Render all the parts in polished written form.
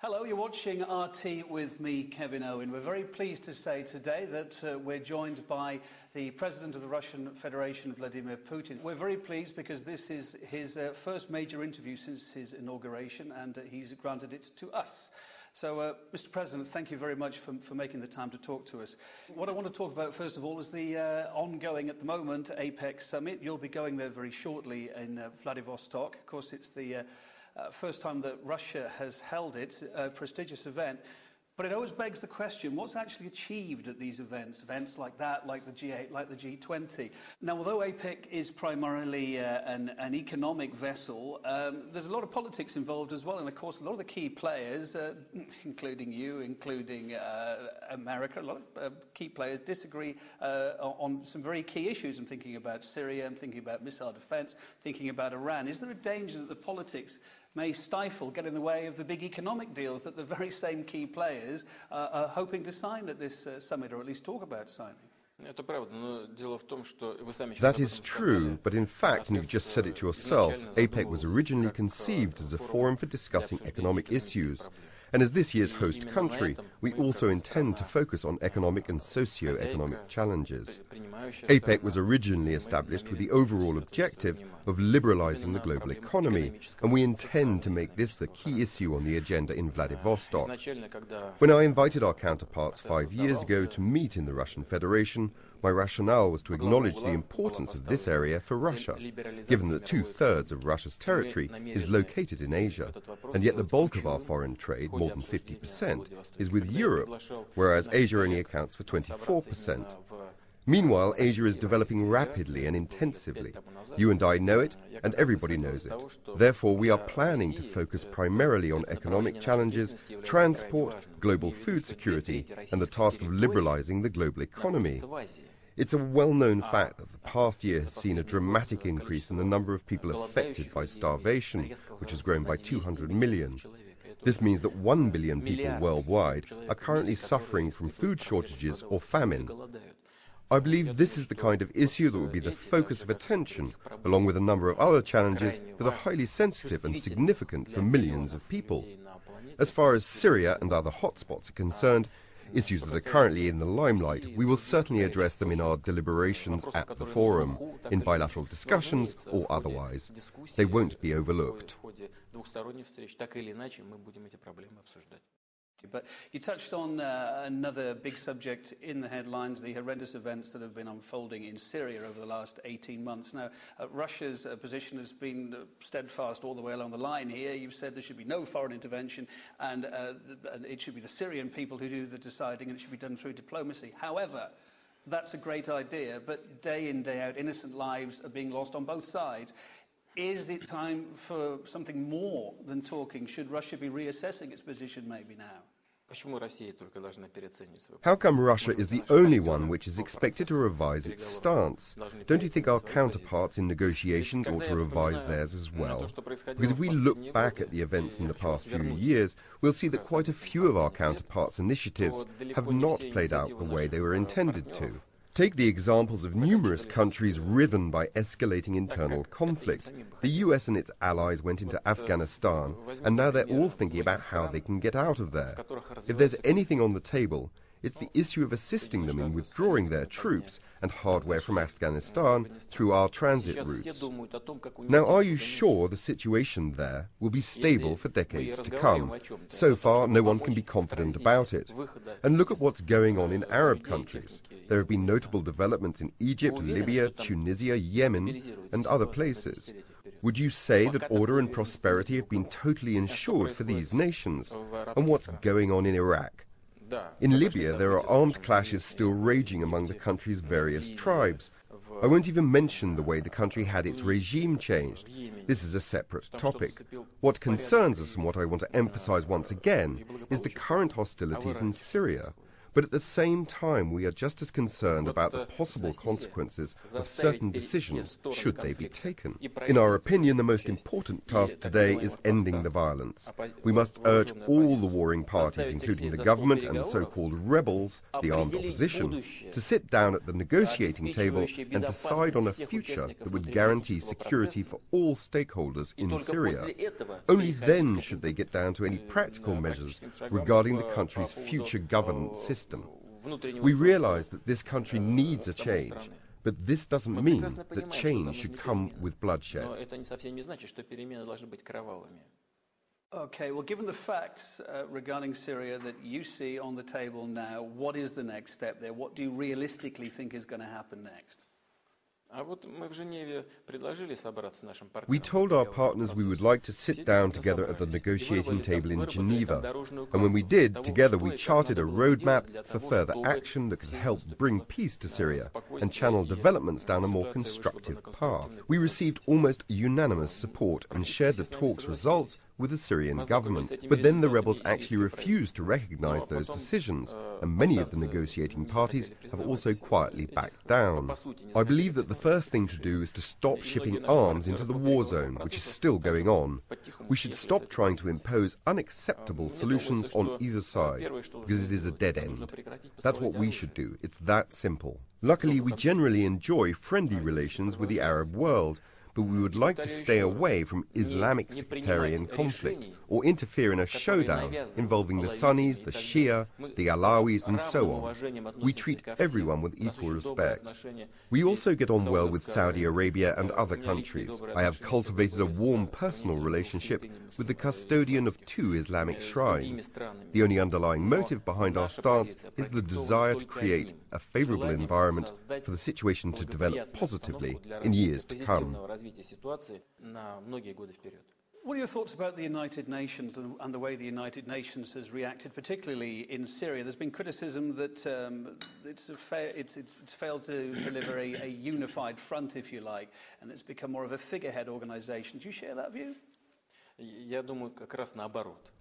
Hello, you're watching RT with me, Kevin Owen. We're very pleased to say today that we're joined by the President of the Russian Federation, Vladimir Putin. We're very pleased because this is his first major interview since his inauguration, and he's granted it to us. So, Mr. President, thank you very much for making the time to talk to us. What I want to talk about, first of all, is the ongoing, at the moment, APEC summit. You'll be going there very shortly in Vladivostok. Of course, it's the first time that Russia has held it, a prestigious event. But it always begs the question, what's actually achieved at these events like that, like the G8, like the G20? Now, although APEC is primarily an economic vessel, there's a lot of politics involved as well. And, of course, a lot of the key players, including you, including America, a lot of key players disagree on some very key issues. I'm thinking about Syria, I'm thinking about missile defense, thinking about Iran. Is there a danger that the politics may stifle, get in the way of the big economic deals that the very same key players are hoping to sign at this summit, or at least talk about signing? That is true, but in fact, and you've just said it to yourself, APEC was originally conceived as a forum for discussing economic issues. And as this year's host country, we also intend to focus on economic and socio-economic challenges. APEC was originally established with the overall objective of liberalizing the global economy, and we intend to make this the key issue on the agenda in Vladivostok. When I invited our counterparts 5 years ago to meet in the Russian Federation, my rationale was to acknowledge the importance of this area for Russia, given that 2/3 of Russia's territory is located in Asia, and yet the bulk of our foreign trade, more than 50%, is with Europe, whereas Asia only accounts for 24%. Meanwhile, Asia is developing rapidly and intensively. You and I know it, and everybody knows it. Therefore, we are planning to focus primarily on economic challenges, transport, global food security, and the task of liberalizing the global economy. It's a well-known fact that the past year has seen a dramatic increase in the number of people affected by starvation, which has grown by 200 million. This means that 1 billion people worldwide are currently suffering from food shortages or famine. I believe this is the kind of issue that will be the focus of attention, along with a number of other challenges that are highly sensitive and significant for millions of people. As far as Syria and other hotspots are concerned, issues that are currently in the limelight, we will certainly address them in our deliberations at the forum, in bilateral discussions or otherwise. They won't be overlooked. But you touched on another big subject in the headlines, the horrendous events that have been unfolding in Syria over the last 18 months. Now, Russia's position has been steadfast all the way along the line here. You've said there should be no foreign intervention, and it should be the Syrian people who do the deciding, and it should be done through diplomacy. However, that's a great idea, but day in, day out, innocent lives are being lost on both sides. Is it time for something more than talking? Should Russia be reassessing its position maybe now? How come Russia is the only one which is expected to revise its stance? Don't you think our counterparts in negotiations ought to revise theirs as well? Because if we look back at the events in the past few years, we'll see that quite a few of our counterparts' initiatives have not played out the way they were intended to. Take the examples of numerous countries riven by escalating internal conflict. The US and its allies went into Afghanistan, and now they're all thinking about how they can get out of there. If there's anything on the table, it's the issue of assisting them in withdrawing their troops and hardware from Afghanistan through our transit routes. Now, are you sure the situation there will be stable for decades to come? So far, no one can be confident about it. And look at what's going on in Arab countries. There have been notable developments in Egypt, Libya, Tunisia, Yemen, and other places. Would you say that order and prosperity have been totally ensured for these nations? And what's going on in Iraq? In Libya, there are armed clashes still raging among the country's various tribes. I won't even mention the way the country had its regime changed. This is a separate topic. What concerns us, and what I want to emphasize once again, is the current hostilities in Syria. But at the same time, we are just as concerned about the possible consequences of certain decisions, should they be taken. In our opinion, the most important task today is ending the violence. We must urge all the warring parties, including the government and the so-called rebels, the armed opposition, to sit down at the negotiating table and decide on a future that would guarantee security for all stakeholders in Syria. Only then should they get down to any practical measures regarding the country's future governance system. We realize that this country needs a change, but this doesn't mean that change should come with bloodshed. Okay, well, given the facts regarding Syria that you see on the table now, what is the next step there? What do you realistically think is going to happen next? We told our partners we would like to sit down together at the negotiating table in Geneva, and when we did, together we charted a roadmap for further action that could help bring peace to Syria and channel developments down a more constructive path. We received almost unanimous support and shared the talks' results with the Syrian government. But then the rebels actually refused to recognize those decisions, and many of the negotiating parties have also quietly backed down. I believe that the first thing to do is to stop shipping arms into the war zone, which is still going on. We should stop trying to impose unacceptable solutions on either side, because it is a dead end. That's what we should do. It's that simple. Luckily, we generally enjoy friendly relations with the Arab world, but we would like to stay away from Islamic sectarian conflict or interfere in a showdown involving the Sunnis, the Shia, the Alawis, and so on. We treat everyone with equal respect. We also get on well with Saudi Arabia and other countries. I have cultivated a warm personal relationship with the custodian of 2 Islamic shrines. The only underlying motive behind our stance is the desire to create a favorable environment for the situation to develop positively in years to come. What are your thoughts about the United Nations and the way the United Nations has reacted, particularly in Syria? There's been criticism that it's failed to deliver a unified front, if you like, and it's become more of a figurehead organization. Do you share that view?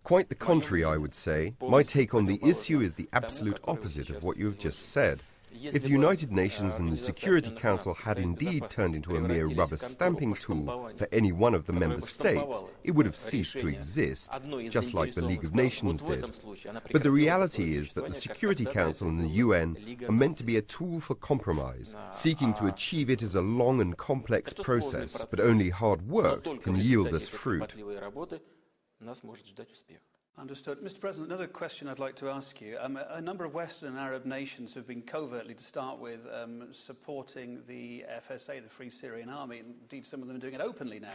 Quite the contrary, I would say. My take on the issue is the absolute opposite of what you have just said. If the United Nations and the Security Council had indeed turned into a mere rubber stamping tool for any one of the member states, it would have ceased to exist, just like the League of Nations did. But the reality is that the Security Council and the UN are meant to be a tool for compromise. Seeking to achieve it is a long and complex process, but only hard work can yield us fruit. Understood. Mr. President, another question I'd like to ask you. A number of Western and Arab nations have been covertly, to start with, supporting the FSA, the Free Syrian Army. Indeed, some of them are doing it openly now.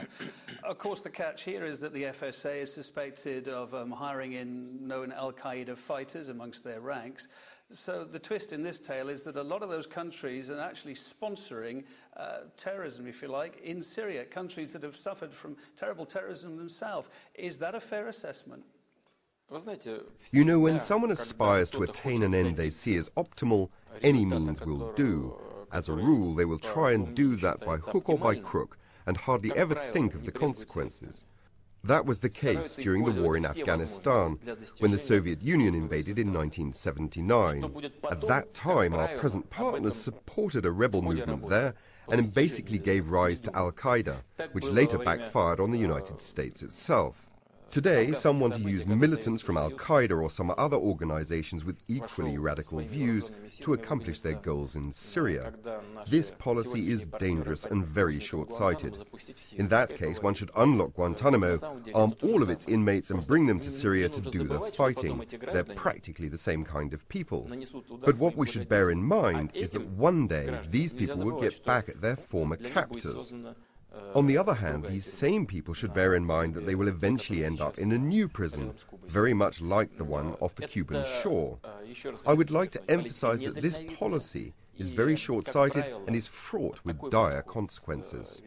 Of course, the catch here is that the FSA is suspected of hiring in known al-Qaeda fighters amongst their ranks. So the twist in this tale is that a lot of those countries are actually sponsoring terrorism, if you like, in Syria, countries that have suffered from terrible terrorism themselves. Is that a fair assessment? You know, when someone aspires to attain an end they see as optimal, any means will do. As a rule, they will try and do that by hook or by crook, and hardly ever think of the consequences. That was the case during the war in Afghanistan, when the Soviet Union invaded in 1979. At that time, our present partners supported a rebel movement there, and basically gave rise to al-Qaeda, which later backfired on the United States itself. Today, some want to use militants from al-Qaeda or some other organizations with equally radical views to accomplish their goals in Syria. This policy is dangerous and very short-sighted. In that case, one should unlock Guantanamo, arm all of its inmates and bring them to Syria to do the fighting. They're practically the same kind of people. But what we should bear in mind is that one day these people will get back at their former captors. On the other hand, these same people should bear in mind that they will eventually end up in a new prison, very much like the one off the Cuban shore. I would like to emphasize that this policy is very short-sighted and is fraught with dire consequences.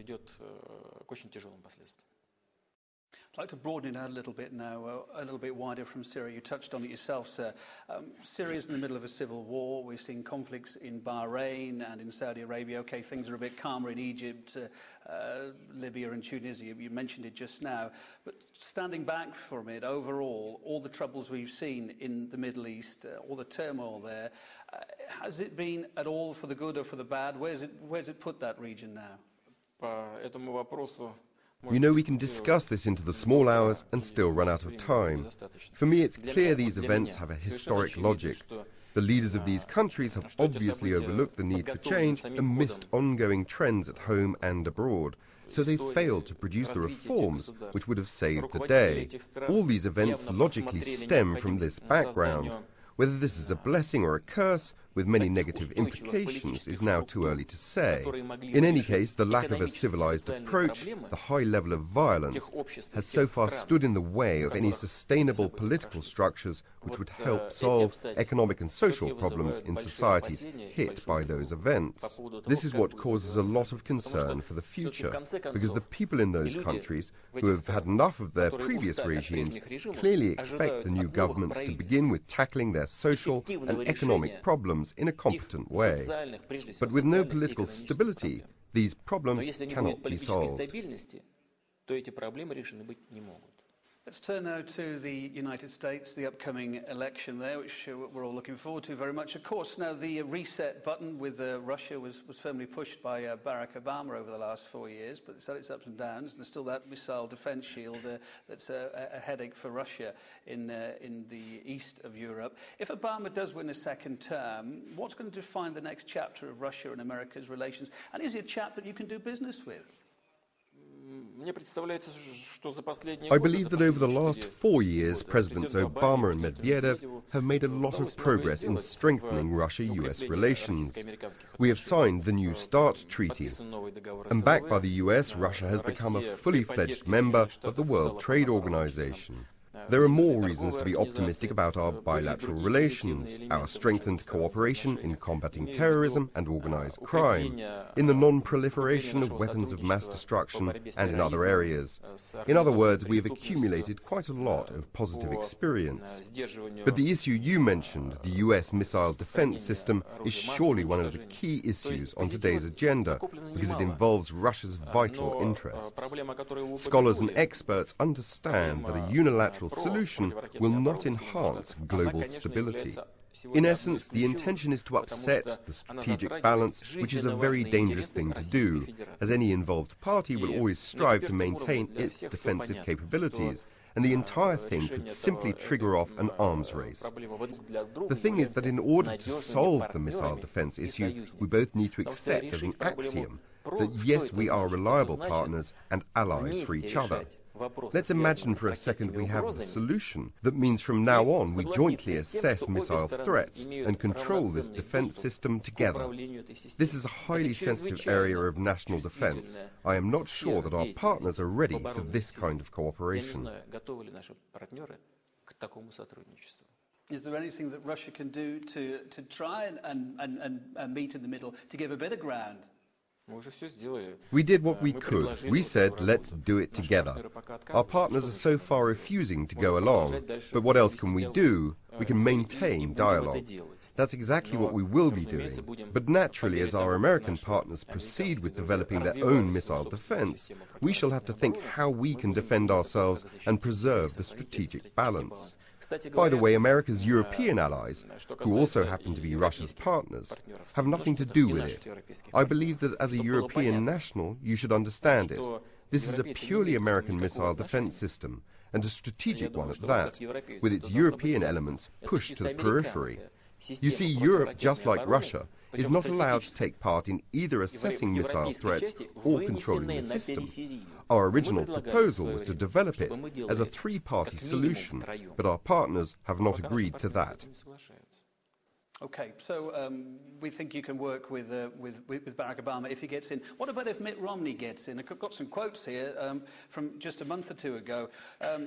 I'd like to broaden it out a little bit now, a little bit wider from Syria. You touched on it yourself, sir. Syria's in the middle of a civil war. We're seeing conflicts in Bahrain and in Saudi Arabia. Okay, things are a bit calmer in Egypt, Libya and Tunisia. You mentioned it just now. But standing back from it, overall, all the troubles we've seen in the Middle East, all the turmoil there, has it been at all for the good or for the bad? Where's it put that region now? You know, we can discuss this into the small hours and still run out of time. For me, it's clear these events have a historic logic. The leaders of these countries have obviously overlooked the need for change and missed ongoing trends at home and abroad. So they failed to produce the reforms which would have saved the day. All these events logically stem from this background. Whether this is a blessing or a curse, with many negative implications, is now too early to say. In any case, the lack of a civilized approach, the high level of violence, has so far stood in the way of any sustainable political structures which would help solve economic and social problems in societies hit by those events. This is what causes a lot of concern for the future, because the people in those countries, who have had enough of their previous regimes, clearly expect the new governments to begin with tackling their social and economic problems in a competent way. But with no political stability, these problems cannot be solved. Let's turn now to the United States, the upcoming election there, which we're all looking forward to very much. Of course, now the reset button with Russia was firmly pushed by Barack Obama over the last 4 years, but it's had its ups and downs, and there's still that missile defense shield that's a headache for Russia in the east of Europe. If Obama does win a second term, what's going to define the next chapter of Russia and America's relations? And is he a chap that you can do business with? I believe that over the last 4 years, Presidents Obama and Medvedev have made a lot of progress in strengthening Russia-US relations. We have signed the New START Treaty, and backed by the US, Russia has become a fully fledged member of the World Trade Organization. There are more reasons to be optimistic about our bilateral relations, our strengthened cooperation in combating terrorism and organized crime, in the non-proliferation of weapons of mass destruction, and in other areas. In other words, we have accumulated quite a lot of positive experience. But the issue you mentioned, the US missile defense system, is surely one of the key issues on today's agenda, because it involves Russia's vital interests. Scholars and experts understand that a unilateral solution will not enhance global stability. In essence, the intention is to upset the strategic balance, which is a very dangerous thing to do, as any involved party will always strive to maintain its defensive capabilities, and the entire thing could simply trigger off an arms race. The thing is that in order to solve the missile defense issue, we both need to accept as an axiom that yes, we are reliable partners and allies for each other. Let's imagine for a second we have the solution. That means from now on we jointly assess missile threats and control this defense system together. This is a highly sensitive area of national defense. I am not sure that our partners are ready for this kind of cooperation. Is there anything that Russia can do to try and meet in the middle, to give a bit of ground? We did what we could. We said, let's do it together. Our partners are so far refusing to go along. But what else can we do? We can maintain dialogue. That's exactly what we will be doing. But naturally, as our American partners proceed with developing their own missile defense, we shall have to think how we can defend ourselves and preserve the strategic balance. By the way, America's European allies, who also happen to be Russia's partners, have nothing to do with it. I believe that as a European national, you should understand it. This is a purely American missile defense system, and a strategic one at that, with its European elements pushed to the periphery. You see, Europe, just like Russia, is not allowed to take part in either assessing missile threats or controlling the system. Our original proposal was to develop it as a three-party solution, but our partners have not agreed to that. Okay, so we think you can work with Barack Obama if he gets in. What about if Mitt Romney gets in? I've got some quotes here from just a month or two ago.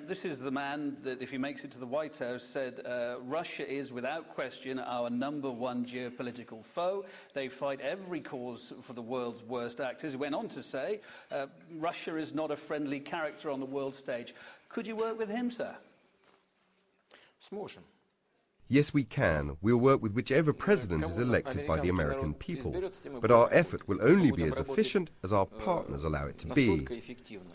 This is the man that, if he makes it to the White House, said, Russia is, without question, our #1 geopolitical foe. They fight every cause for the world's worst actors. He went on to say, Russia is not a friendly character on the world stage. Could you work with him, sir? Yes, we can. We'll work with whichever president is elected by the American people. But our effort will only be as efficient as our partners allow it to be.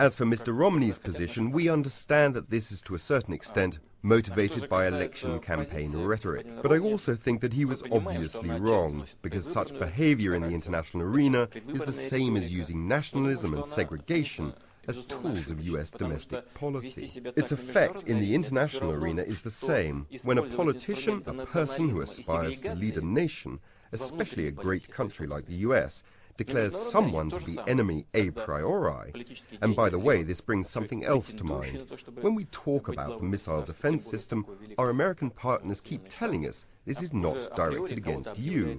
As for Mr. Romney's position, we understand that this is to a certain extent motivated by election campaign rhetoric. But I also think that he was obviously wrong, because such behavior in the international arena is the same as using nationalism and segregation as tools of US domestic policy. Its effect in the international arena is the same. When a politician, a person who aspires to lead a nation, especially a great country like the US, declares someone to be enemy a priori. And by the way, this brings something else to mind. When we talk about the missile defense system, our American partners keep telling us this is not directed against you.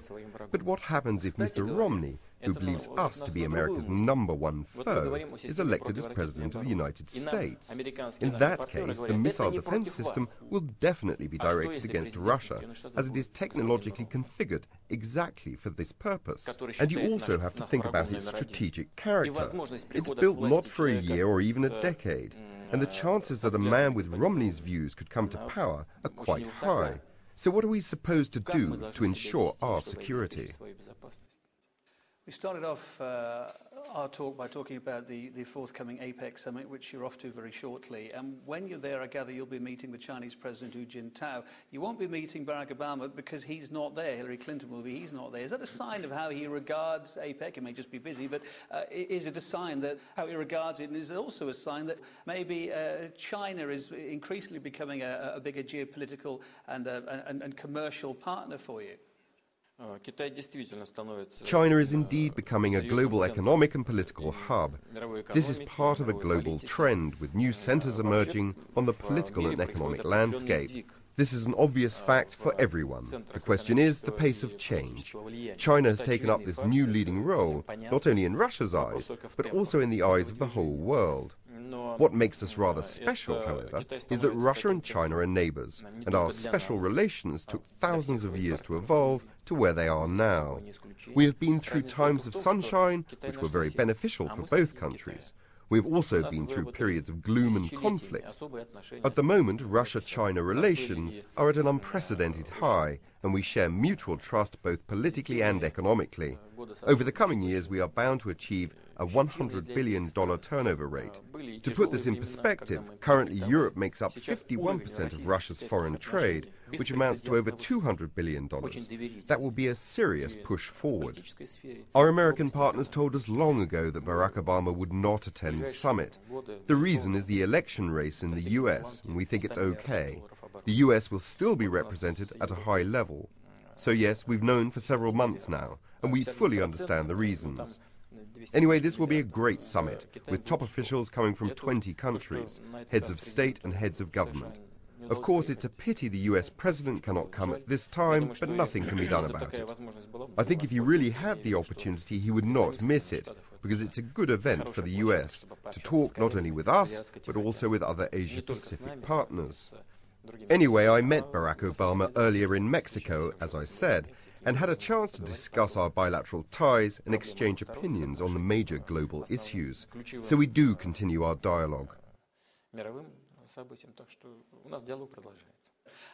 But what happens if Mr. Romney, who believes us to be America's #1 foe, is elected as President of the United States? In that case, the missile defense system will definitely be directed against Russia, as it is technologically configured exactly for this purpose. And you also have to think about its strategic character. It's built not for a year or even a decade, and the chances that a man with Romney's views could come to power are quite high. So what are we supposed to do to ensure our security? We started off our talk by talking about the forthcoming APEC summit, which you're off to very shortly. And when you're there, I gather you'll be meeting the Chinese President Hu Jintao. You won't be meeting Barack Obama because he's not there. Hillary Clinton will be, he's not there. Is that a sign of how he regards APEC? It may just be busy, but is it a sign that how he regards it? And is it also a sign that maybe China is increasingly becoming a bigger geopolitical and commercial partner for you? China is indeed becoming a global economic and political hub. This is part of a global trend, with new centers emerging on the political and economic landscape. This is an obvious fact for everyone. The question is the pace of change. China has taken up this new leading role, not only in Russia's eyes, but also in the eyes of the whole world. What makes us rather special, however, is that Russia and China are neighbors, and our special relations took thousands of years to evolve to where they are now. We have been through times of sunshine, which were very beneficial for both countries. We have also been through periods of gloom and conflict. At the moment, Russia-China relations are at an unprecedented high, and we share mutual trust both politically and economically. Over the coming years, we are bound to achieve a $100 billion turnover rate. To put this in perspective, currently Europe makes up 51% of Russia's foreign trade, which amounts to over $200 billion. That will be a serious push forward. Our American partners told us long ago that Barack Obama would not attend the summit. The reason is the election race in the US, and we think it's okay. The US will still be represented at a high level. So yes, we've known for several months now, and we fully understand the reasons. Anyway, this will be a great summit, with top officials coming from 20 countries, heads of state and heads of government. Of course, it's a pity the US president cannot come at this time, but nothing can be done about it. I think if he really had the opportunity, he would not miss it, because it's a good event for the US to talk not only with us, but also with other Asia-Pacific partners. Anyway, I met Barack Obama earlier in Mexico, as I said, and had a chance to discuss our bilateral ties and exchange opinions on the major global issues. So we do continue our dialogue.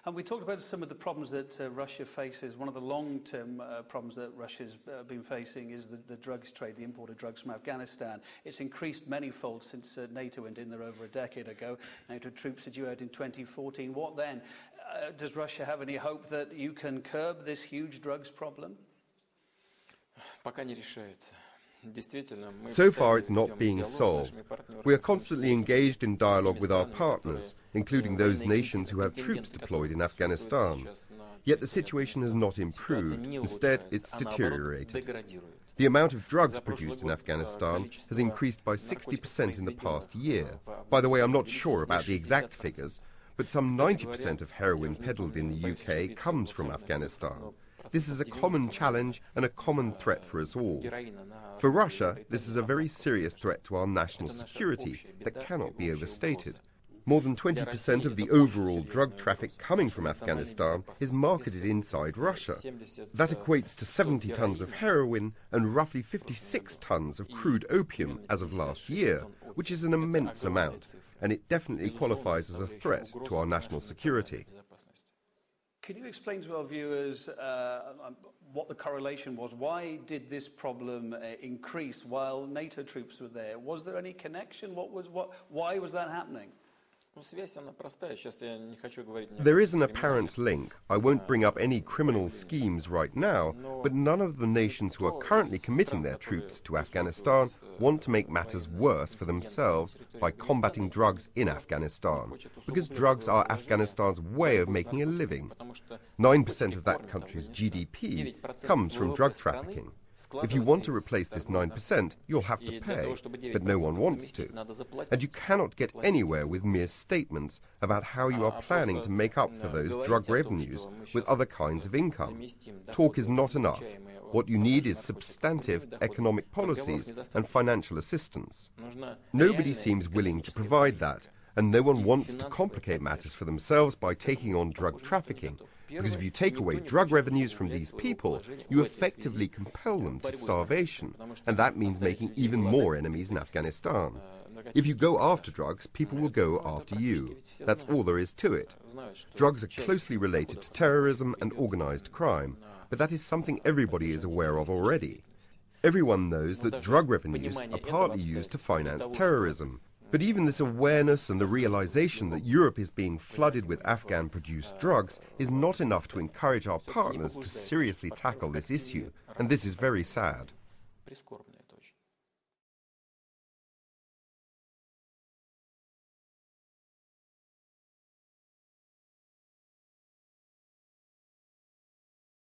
And we talked about some of the problems that Russia faces. One of the long-term problems that Russia's been facing is the drugs trade, the import of drugs from Afghanistan. It's increased many-fold since NATO went in there over a decade ago. NATO troops are due out in 2014. What then? Does Russia have any hope that you can curb this huge drugs problem? So far, it's not being solved. We are constantly engaged in dialogue with our partners, including those nations who have troops deployed in Afghanistan. Yet the situation has not improved. Instead, it's deteriorated. The amount of drugs produced in Afghanistan has increased by 60% in the past year. By the way, I'm not sure about the exact figures, but some 90% of heroin peddled in the UK comes from Afghanistan. This is a common challenge and a common threat for us all. For Russia, this is a very serious threat to our national security that cannot be overstated. More than 20% of the overall drug traffic coming from Afghanistan is marketed inside Russia. That equates to 70 tons of heroin and roughly 56 tons of crude opium as of last year, which is an immense amount, and it definitely qualifies as a threat to our national security. Can you explain to our viewers what the correlation was? Why did this problem increase while NATO troops were there? Was there any connection? Why was that happening? There is an apparent link. I won't bring up any criminal schemes right now, but none of the nations who are currently committing their troops to Afghanistan want to make matters worse for themselves by combating drugs in Afghanistan, because drugs are Afghanistan's way of making a living. 9% of that country's GDP comes from drug trafficking. If you want to replace this 9%, you'll have to pay, but no one wants to. And you cannot get anywhere with mere statements about how you are planning to make up for those drug revenues with other kinds of income. Talk is not enough. What you need is substantive economic policies and financial assistance. Nobody seems willing to provide that, and no one wants to complicate matters for themselves by taking on drug trafficking. Because if you take away drug revenues from these people, you effectively compel them to starvation, and that means making even more enemies in Afghanistan. If you go after drugs, people will go after you. That's all there is to it. Drugs are closely related to terrorism and organized crime, but that is something everybody is aware of already. Everyone knows that drug revenues are partly used to finance terrorism. But even this awareness and the realization that Europe is being flooded with Afghan-produced drugs is not enough to encourage our partners to seriously tackle this issue, and this is very sad.